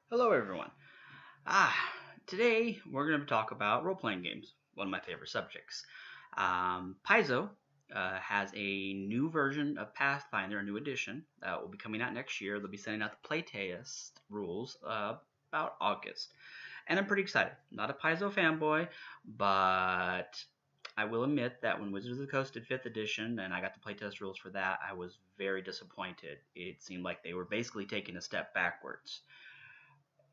Hello, everyone. Ah, Today we're going to talk about role-playing games, one of my favorite subjects. Paizo has a new version of Pathfinder, a new edition that will be coming out next year. They'll be sending out the playtest rules about August, and I'm pretty excited. Not a Paizo fanboy, but I will admit that when Wizards of the Coast did 5th edition and I got the playtest rules for that, I was very disappointed. It seemed like they were basically taking a step backwards,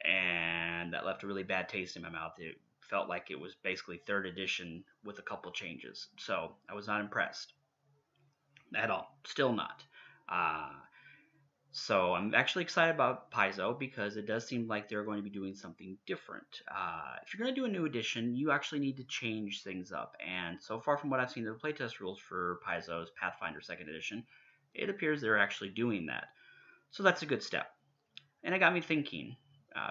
and that left a really bad taste in my mouth. It felt like it was basically 3rd edition with a couple changes, so I was not impressed at all. Still not. Uh, so I'm actually excited about Paizo because it does seem like they're going to be doing something different. If you're going to do a new edition, you actually need to change things up. And so far from what I've seen, the playtest rules for Paizo's Pathfinder 2nd edition, it appears they're actually doing that. So that's a good step. And it got me thinking,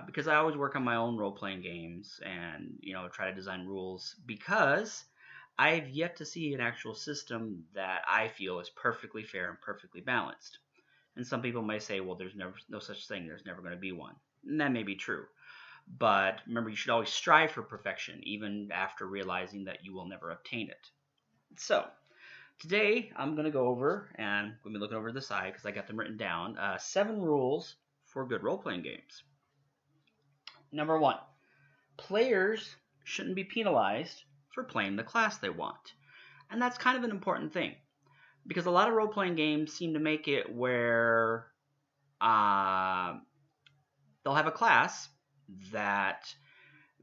because I always work on my own role playing games and try to design rules because I've yet to see an actual system that I feel is perfectly fair and perfectly balanced. And some people may say, well, there's never no such thing. There's never going to be one. And that may be true. But remember, you should always strive for perfection, even after realizing that you will never obtain it. So, today I'm going to go over, and I'm going to be looking over the side because I got them written down, 7 rules for good role playing games. Number 1, players shouldn't be penalized for playing the class they want. And that's kind of an important thing because a lot of role playing games seem to make it where uh, they'll have a class that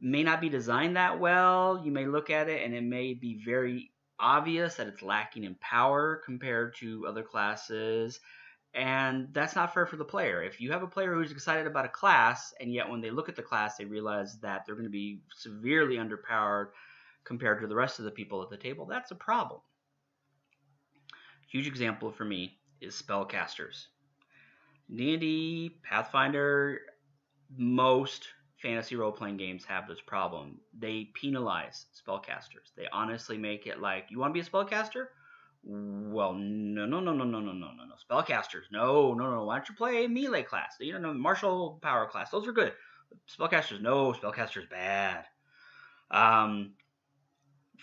may not be designed that well. You may look at it and it may be very obvious that it's lacking in power compared to other classes. And that's not fair for the player. If you have a player who's excited about a class, and yet when they look at the class, they realize that they're going to be severely underpowered compared to the rest of the people at the table, that's a problem. Huge example for me is spellcasters. D&D, Pathfinder, most fantasy role-playing games have this problem. They penalize spellcasters. They honestly make it like, you want to be a spellcaster? Well, no, no, no, no, no, no, no, no, no. Spellcasters, no, no, no. Why don't you play melee class? Martial power class. Those are good. Spellcasters, no. Spellcasters, bad. Um,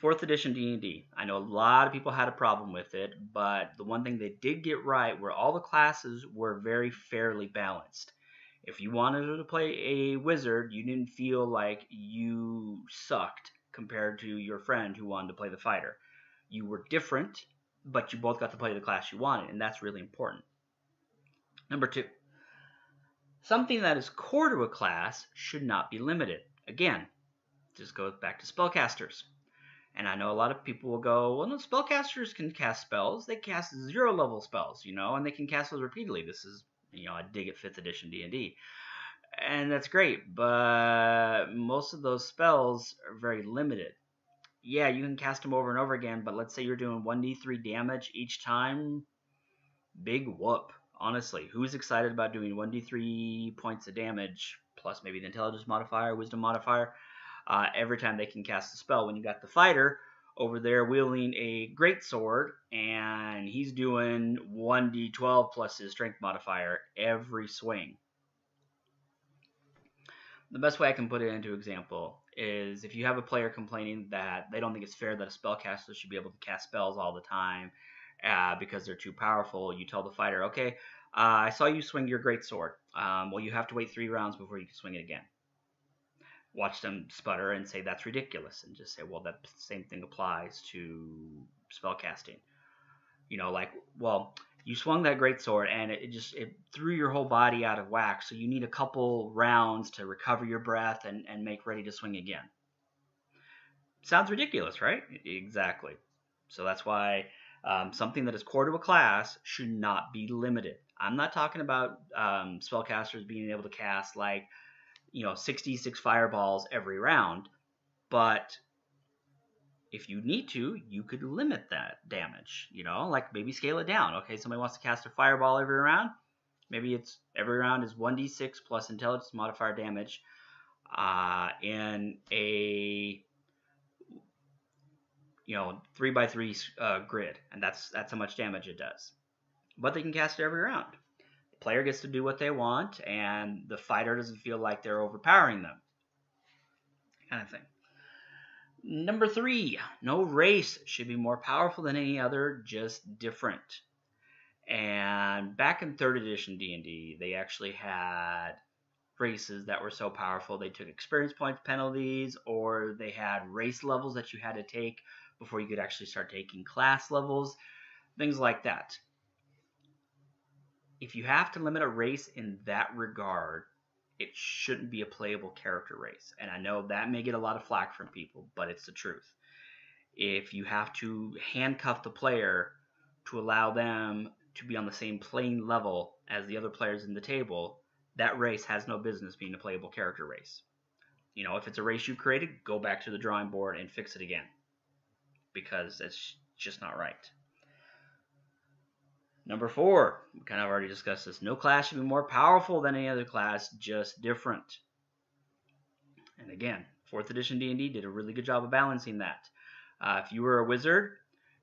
4th edition D&D. I know a lot of people had a problem with it, but the one thing they did get right were all the classes were very fairly balanced. If you wanted to play a wizard, you didn't feel like you sucked compared to your friend who wanted to play the fighter. You were different, but you both got to play the class you wanted, and that's really important. Number 2, something that is core to a class should not be limited. Again, just goes back to spellcasters. And I know a lot of people will go, well, no, spellcasters can cast spells. They cast 0 level spells, and they can cast those repeatedly. This is, I dig at 5th edition D&D. And that's great, but most of those spells are very limited. Yeah, you can cast them over and over again, but let's say you're doing 1d3 damage each time. Big whoop. Honestly, who's excited about doing 1d3 points of damage, plus maybe the intelligence modifier, wisdom modifier, every time they can cast a spell? When you got the fighter over there wielding a great sword, and he's doing 1d12 plus his strength modifier every swing. The best way I can put it into example is if you have a player complaining that they don't think it's fair that a spellcaster should be able to cast spells all the time because they're too powerful, you tell the fighter, okay, I saw you swing your great sword. Well, you have to wait 3 rounds before you can swing it again. Watch them sputter and say that's ridiculous, and just say, well, that same thing applies to spellcasting. Well, you swung that great sword and it threw your whole body out of whack, so you need a couple rounds to recover your breath and make ready to swing again. Sounds ridiculous, right? Exactly. So that's why something that is core to a class should not be limited. I'm not talking about spellcasters being able to cast 66 fireballs every round, but if you need to, you could limit that damage, like maybe scale it down. Okay, somebody wants to cast a fireball every round. Maybe it's every round is 1d6 plus intelligence modifier damage in a 3x3 grid, and that's how much damage it does. But they can cast it every round. The player gets to do what they want, and the fighter doesn't feel like they're overpowering them. Kind of thing. Number 3, no race should be more powerful than any other, just different. And back in 3rd edition D&D, they actually had races that were so powerful they took experience points penalties, or they had race levels that you had to take before you could actually start taking class levels, things like that. If you have to limit a race in that regard, it shouldn't be a playable character race. And I know that may get a lot of flack from people, but it's the truth. If you have to handcuff the player to allow them to be on the same playing level as the other players in the table, that race has no business being a playable character race. You know, if it's a race you created, go back to the drawing board and fix it again, because it's just not right. Number 4, we kind of already discussed this. No class should be more powerful than any other class, just different. And again, 4th edition D&D did a really good job of balancing that. If you were a wizard,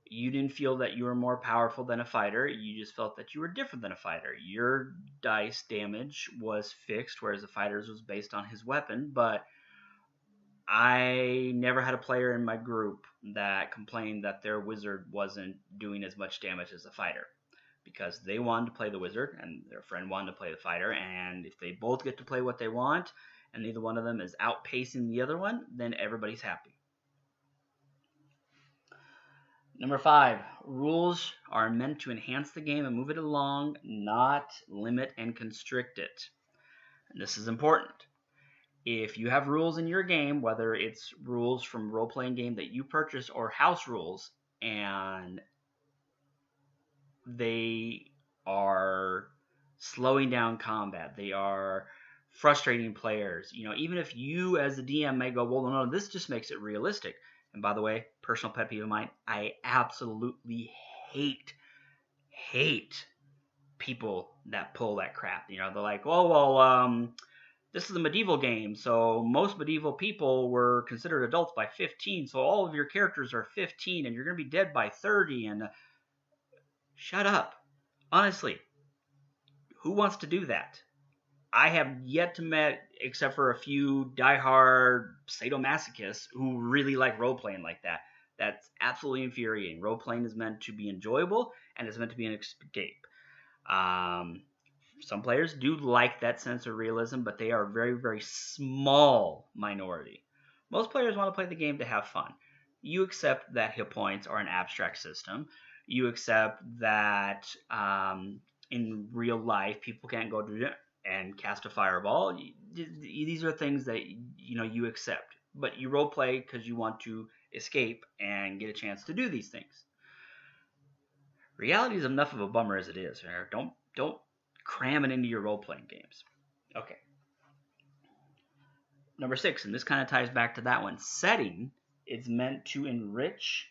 you didn't feel that you were more powerful than a fighter. You just felt that you were different than a fighter. Your dice damage was fixed, whereas the fighter's was based on his weapon. But I never had a player in my group that complained that their wizard wasn't doing as much damage as a fighter, because they wanted to play the wizard and their friend wanted to play the fighter, and if they both get to play what they want and neither one of them is outpacing the other one, then everybody's happy. Number 5, rules are meant to enhance the game and move it along, not limit and constrict it. And this is important. If you have rules in your game, whether it's rules from a role-playing game that you purchase or house rules, and they are slowing down combat, they are frustrating players, you know, even if you as the DM may go, well, no, this just makes it realistic. And by the way, personal pet peeve of mine, I absolutely hate people that pull that crap. You know, they're like, oh, well, this is a medieval game, so most medieval people were considered adults by 15, so all of your characters are 15, and you're going to be dead by 30, and shut up. Honestly, who wants to do that? I have yet to met, except for a few diehard sadomasochists who really like role-playing like that. That's absolutely infuriating. Role-playing is meant to be enjoyable, and it's meant to be an escape. Some players do like that sense of realism, but they are a very, very small minority. Most players want to play the game to have fun. You accept that hit points are an abstract system. You accept that in real life, people can't go to and cast a fireball. These are things that you accept, but you role play because you want to escape and get a chance to do these things. Reality is enough of a bummer as it is. Don't cram it into your role playing games. Okay. Number 6, and this kind of ties back to that one. Setting is meant to enrich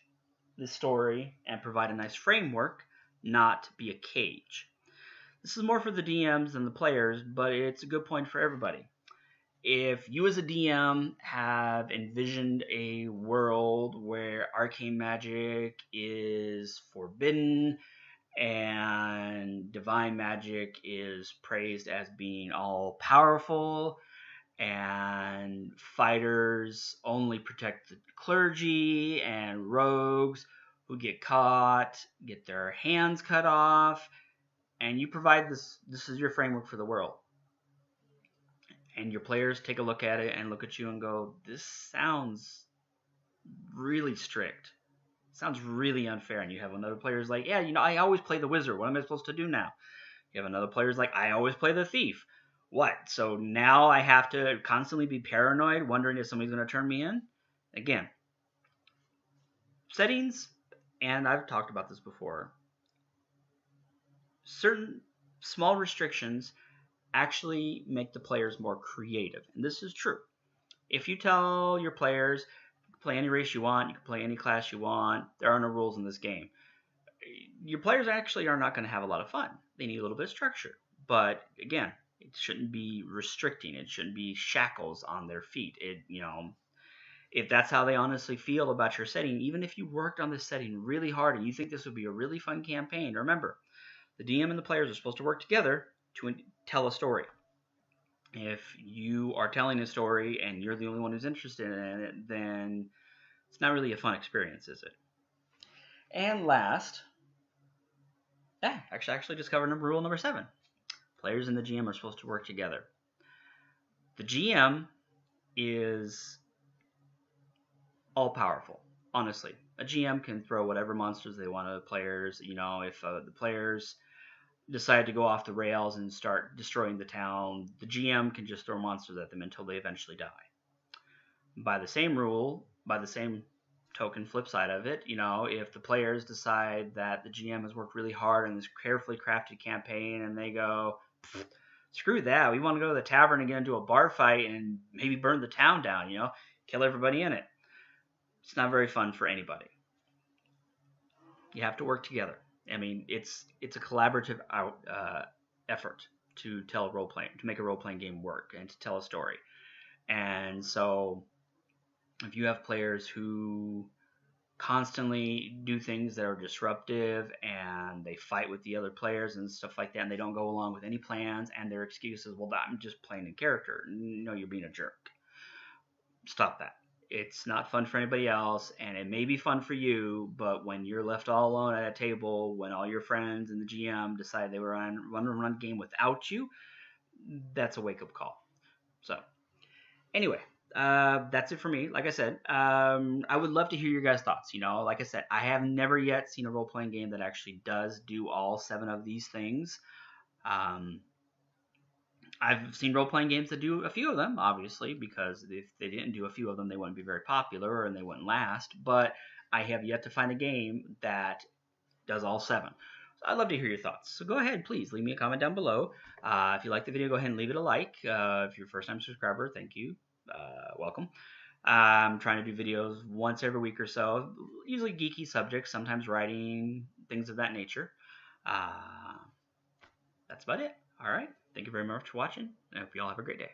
the story and provide a nice framework, not be a cage. This is more for the DMs than the players, but it's a good point for everybody. If you as a DM have envisioned a world where arcane magic is forbidden and divine magic is praised as being all powerful, and fighters only protect the clergy, and rogues who get caught get their hands cut off, and you provide this is your framework for the world, and your players take a look at it and look at you and go, this sounds really strict, sounds really unfair. And you have another player's like, yeah, I always play the wizard, what am I supposed to do now? You have another player's like, I always play the thief. What? So now I have to constantly be paranoid, wondering if somebody's going to turn me in? Again, settings, and I've talked about this before, certain small restrictions actually make the players more creative. And this is true. If you tell your players, you can play any race you want, you can play any class you want, there are no rules in this game, your players actually are not going to have a lot of fun. They need a little bit of structure. But again, it shouldn't be restricting. It shouldn't be shackles on their feet. If that's how they honestly feel about your setting, even if you worked on this setting really hard and you think this would be a really fun campaign, remember, the DM and the players are supposed to work together, to tell a story. If you are telling a story and you're the only one who's interested in it, then it's not really a fun experience, is it? And last, actually discovered rule number 7. Players and the GM are supposed to work together. The GM is all powerful, honestly. A GM can throw whatever monsters they want at players. If the players decide to go off the rails and start destroying the town, the GM can just throw monsters at them until they eventually die. By the same token, flip side of it, if the players decide that the GM has worked really hard on this carefully crafted campaign and they go, screw that, we want to go to the tavern and get into a bar fight and maybe burn the town down, kill everybody in it. It's not very fun for anybody. You have to work together. I mean, it's a collaborative effort to make a role-playing game work and to tell a story. And so if you have players who constantly do things that are disruptive and they fight with the other players and stuff like that, and they don't go along with any plans, and their excuse is, well, I'm just playing in character. No, you're being a jerk. Stop that. It's not fun for anybody else, and it may be fun for you, but when you're left all alone at a table, when all your friends and the GM decide they were on run a game without you, that's a wake-up call. So, anyway, that's it for me. Like I said, I would love to hear your guys' thoughts. Like I said, I have never yet seen a role-playing game that actually does do all 7 of these things. I've seen role-playing games that do a few of them, obviously, because if they didn't do a few of them, they wouldn't be very popular and they wouldn't last. But I have yet to find a game that does all 7. So I'd love to hear your thoughts. So go ahead, please, leave me a comment down below. If you like the video, go ahead and leave it a like. If you're a first-time subscriber, thank you. Welcome. I'm trying to do videos once every week or so, usually geeky subjects, sometimes writing, things of that nature. That's about it. All right. Thank you very much for watching. I hope you all have a great day.